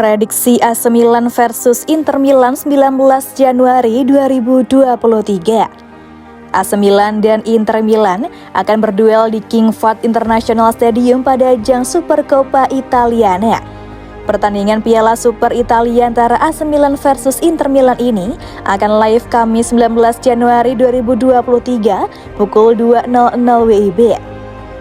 Prediksi AC Milan versus Inter Milan 19 Januari 2023. AC Milan dan Inter Milan akan berduel di King Fahd International Stadium pada ajang Supercoppa Italiana. Pertandingan Piala Super Italia antara AC Milan versus Inter Milan ini akan live Kamis 19 Januari 2023 pukul 2.00 WIB.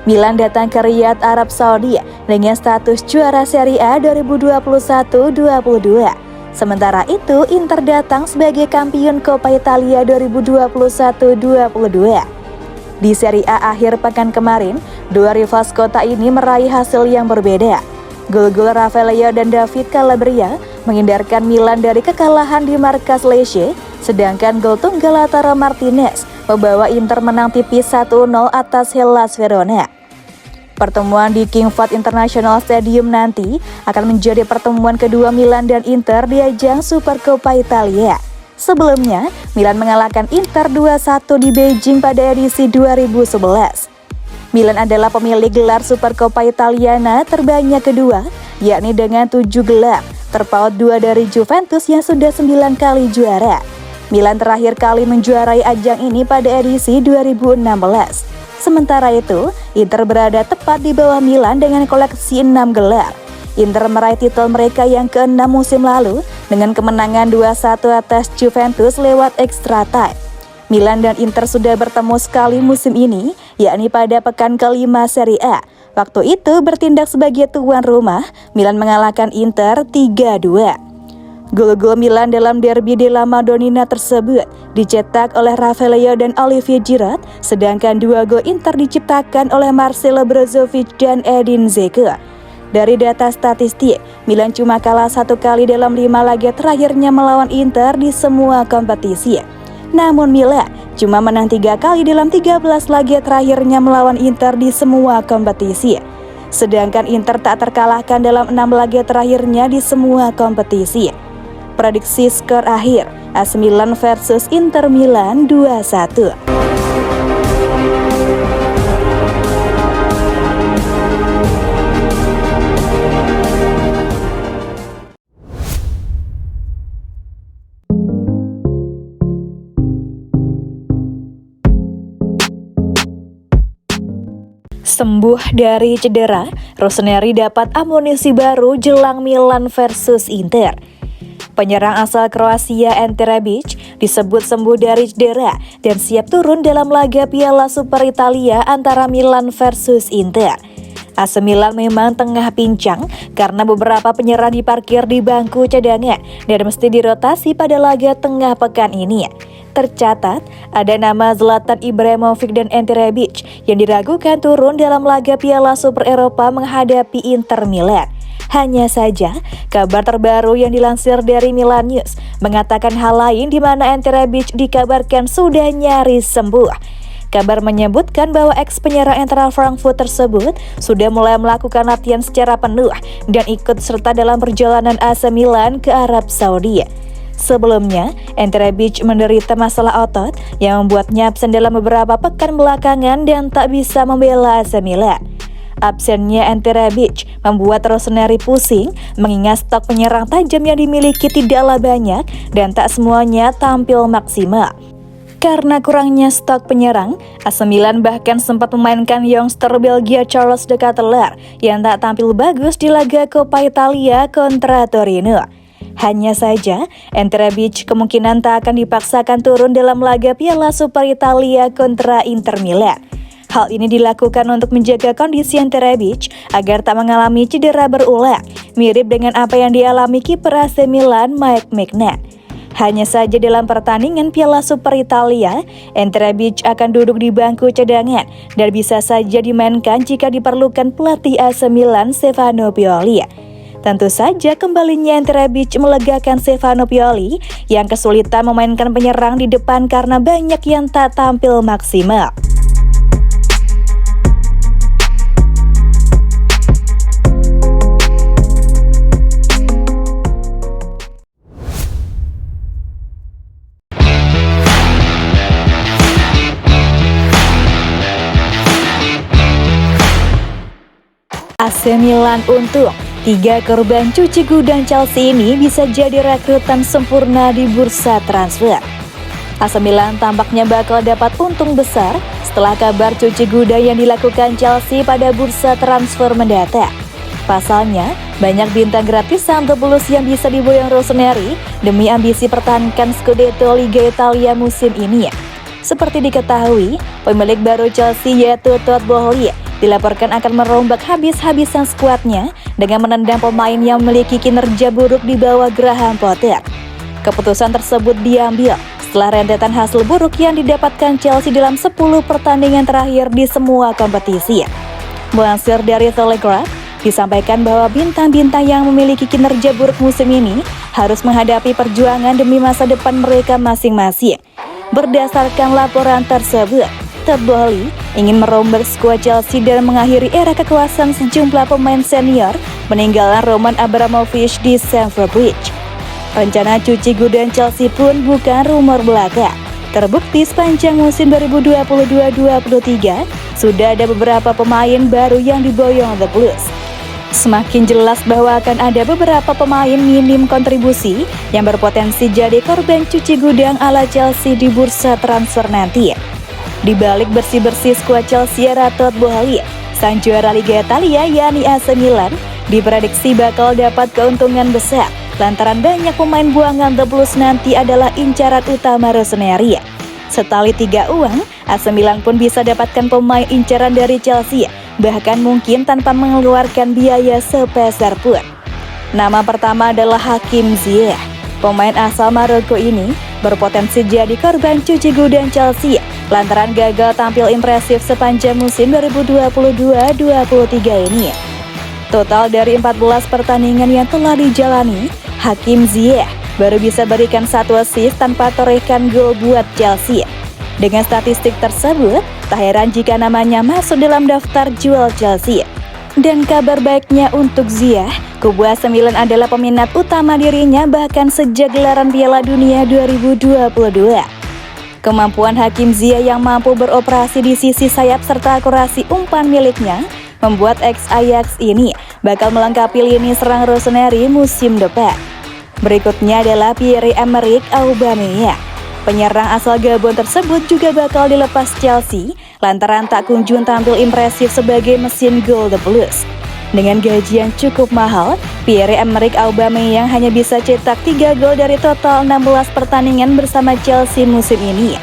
Milan datang ke Riyadh, Arab Saudi dengan status juara Serie A 2021-22. Sementara itu, Inter datang sebagai kampiun Coppa Italia 2021-22. Di Serie A akhir pekan kemarin, dua rival kota ini meraih hasil yang berbeda. Gol-gol Rafael Leao dan David Calabria menghindarkan Milan dari kekalahan di markas Lecce, sedangkan gol tunggal Lautaro Martinez membawa Inter menang tipis 1-0 atas Hellas Verona. Pertemuan di King Fahd International Stadium nanti akan menjadi pertemuan kedua Milan dan Inter di ajang Supercoppa Italia. Sebelumnya, Milan mengalahkan Inter 2-1 di Beijing pada edisi 2011. Milan adalah pemilik gelar Supercoppa Italiana terbanyak kedua, yakni dengan 7 gelar, terpaut 2 dari Juventus yang sudah 9 kali juara. Milan terakhir kali menjuarai ajang ini pada edisi 2016. Sementara itu, Inter berada tepat di bawah Milan dengan koleksi 6 gelar. Inter meraih titel mereka yang ke-6 musim lalu dengan kemenangan 2-1 atas Juventus lewat extra time. Milan dan Inter sudah bertemu sekali musim ini, yakni pada pekan ke-5 Serie A. Waktu itu bertindak sebagai tuan rumah, Milan mengalahkan Inter 3-2. Gol-gol Milan dalam derby della Madonnina tersebut dicetak oleh Rafael Leao dan Olivier Giroud, sedangkan 2 gol Inter diciptakan oleh Marcelo Brozovic dan Edin Dzeko. Dari data statistik, Milan cuma kalah 1 kali dalam 5 laga terakhirnya melawan Inter di semua kompetisi. Namun Milan cuma menang 3 kali dalam 13 laga terakhirnya melawan Inter di semua kompetisi. Sedangkan Inter tak terkalahkan dalam 6 laga terakhirnya di semua kompetisi. Prediksi skor akhir, AC Milan versus Inter Milan 2-1. Sembuh dari cedera, Rossoneri dapat amunisi baru jelang Milan versus Inter. Penyerang asal Kroasia Ante Rebic disebut sembuh dari cedera dan siap turun dalam laga Piala Super Italia antara Milan versus Inter. AC Milan memang tengah pincang karena beberapa penyerang diparkir di bangku cadangan dan mesti dirotasi pada laga tengah pekan ini. Tercatat, ada nama Zlatan Ibrahimovic dan Ante Rebic yang diragukan turun dalam laga Piala Super Eropa menghadapi Inter Milan. Hanya saja, kabar terbaru yang dilansir dari Milan News mengatakan hal lain di mana Ante Rebic dikabarkan sudah nyaris sembuh. Kabar menyebutkan bahwa ex-penyerang Eintracht Frankfurt tersebut sudah mulai melakukan latihan secara penuh dan ikut serta dalam perjalanan AC Milan ke Arab Saudi. Sebelumnya, Ante Rebic menderita masalah otot yang membuatnya absen dalam beberapa pekan belakangan dan tak bisa membela AC Milan. Absennya Ante Rebic membuat Rossoneri pusing mengingat stok penyerang tajam yang dimiliki tidaklah banyak dan tak semuanya tampil maksimal. Karena kurangnya stok penyerang, AC Milan bahkan sempat memainkan youngster Belgia Charles De Ketelaere yang tak tampil bagus di laga Coppa Italia kontra Torino. Hanya saja, Ante Rebic kemungkinan tak akan dipaksakan turun dalam laga Piala Super Italia kontra Inter Milan. Hal ini dilakukan untuk menjaga kondisi Ante Rebic agar tak mengalami cedera berulang, mirip dengan apa yang dialami kiper AC Milan Mike Maignan. Hanya saja dalam pertandingan Piala Super Italia, Ante Rebic akan duduk di bangku cadangan dan bisa saja dimainkan jika diperlukan pelatih AC Milan Stefano Pioli. Tentu saja kembalinya Ante Rebic melegakan Stefano Pioli yang kesulitan memainkan penyerang di depan karena banyak yang tak tampil maksimal. AC Milan untung Tiga korban cuci gudang Chelsea ini bisa jadi rekrutan sempurna di bursa transfer. AC Milan tampaknya bakal dapat untung besar setelah kabar cuci gudang yang dilakukan Chelsea pada bursa transfer mendatang. Pasalnya, banyak bintang gratisan The Blues yang bisa diboyong Rossoneri demi ambisi pertahankan Scudetto Liga Italia musim ini. Seperti diketahui, pemilik baru Chelsea yaitu Todd Boehly dilaporkan akan merombak habis-habisan skuadnya dengan menendang pemain yang memiliki kinerja buruk di bawah Graham Potter. Keputusan tersebut diambil setelah rentetan hasil buruk yang didapatkan Chelsea dalam 10 pertandingan terakhir di semua kompetisi. Melansir dari Telegraph, disampaikan bahwa bintang-bintang yang memiliki kinerja buruk musim ini harus menghadapi perjuangan demi masa depan mereka masing-masing. Berdasarkan laporan tersebut, Todd Boehly ingin merombak skuad Chelsea dan mengakhiri era kekuasaan sejumlah pemain senior peninggalan Roman Abramovich di Stamford Bridge. Rencana cuci gudang Chelsea pun bukan rumor belaka. Terbukti sepanjang musim 2022-2023 sudah ada beberapa pemain baru yang diboyong The Blues. Semakin jelas bahwa akan ada beberapa pemain minim kontribusi yang berpotensi jadi korban cuci gudang ala Chelsea di bursa transfer nanti. Di balik bersih-bersih skuad Chelsea era Todd Boehly, sang juara Liga Italia yakni AC Milan diprediksi bakal dapat keuntungan besar lantaran banyak pemain buangan The Blues nanti adalah incaran utama Rossoneri. Setali 3 uang, AC Milan pun bisa dapatkan pemain incaran dari Chelsea, bahkan mungkin tanpa mengeluarkan biaya sepeser pun. Nama pertama adalah Hakim Ziyech. Pemain asal Maroko ini berpotensi jadi korban cuci gudang Chelsea lantaran gagal tampil impresif sepanjang musim 2022-2023 ini. Total dari 14 pertandingan yang telah dijalani, Hakim Ziyech baru bisa berikan 1 assist tanpa torehkan gol buat Chelsea. Dengan statistik tersebut, tak heran jika namanya masuk dalam daftar jual Chelsea. Dan kabar baiknya untuk Ziyech, kubu AC Milan adalah peminat utama dirinya bahkan sejak gelaran Piala Dunia 2022. Kemampuan Hakim Ziyech yang mampu beroperasi di sisi sayap serta akurasi umpan miliknya membuat ex-Ajax ini bakal melengkapi lini serang Rossoneri musim depan. Berikutnya adalah Pierre-Emerick Aubameyang. Penyerang asal Gabon tersebut juga bakal dilepas Chelsea lantaran tak kunjung tampil impresif sebagai mesin gol The Blues. Dengan gaji yang cukup mahal, Pierre-Emerick Aubameyang hanya bisa cetak 3 gol dari total 16 pertandingan bersama Chelsea musim ini.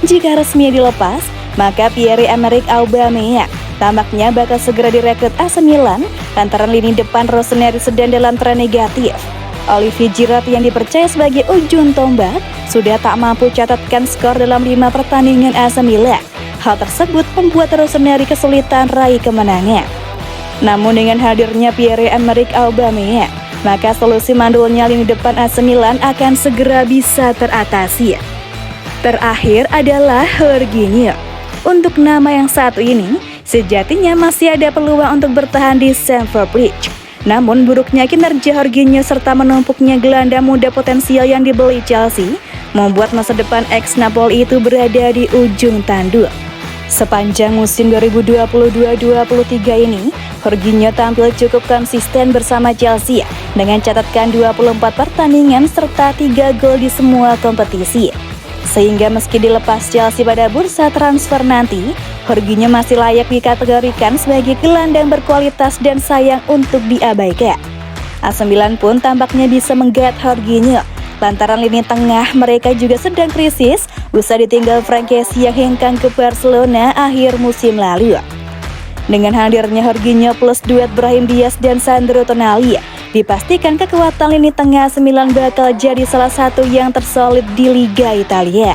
Jika resmi dilepas, maka Pierre-Emerick Aubameyang tampaknya bakal segera direkrut AC Milan lantaran lini depan Rossoneri sedang dalam tren negatif. Olivier Giroud yang dipercaya sebagai ujung tombak sudah tak mampu catatkan skor dalam 5 pertandingan AC Milan. Hal tersebut membuat Rossoneri kesulitan raih kemenangan. Namun dengan hadirnya Pierre-Emerick Aubameyang, maka solusi mandulnya lini depan AC Milan akan segera bisa teratasi. Terakhir adalah Jorginho. Untuk nama yang satu ini, sejatinya masih ada peluang untuk bertahan di Stamford Bridge. Namun buruknya kinerja Jorginho serta menumpuknya gelandang muda potensial yang dibeli Chelsea membuat masa depan ex-Napoli itu berada di ujung tanduk. Sepanjang musim 2022-2023 ini, Jorginho tampil cukup konsisten bersama Chelsea dengan catatan 24 pertandingan serta 3 gol di semua kompetisi. Sehingga meski dilepas Chelsea pada bursa transfer nanti, Jorginho masih layak dikategorikan sebagai gelandang berkualitas dan sayang untuk diabaikan. AC Milan pun tampaknya bisa menggait Jorginho lantaran lini tengah mereka juga sedang krisis usai ditinggal Frank Kessie yang hengkang ke Barcelona akhir musim lalu. Dengan hadirnya Jorginho plus duet Brahim Diaz dan Sandro Tonali, dipastikan kekuatan lini tengah AC Milan bakal jadi salah satu yang tersolid di Liga Italia.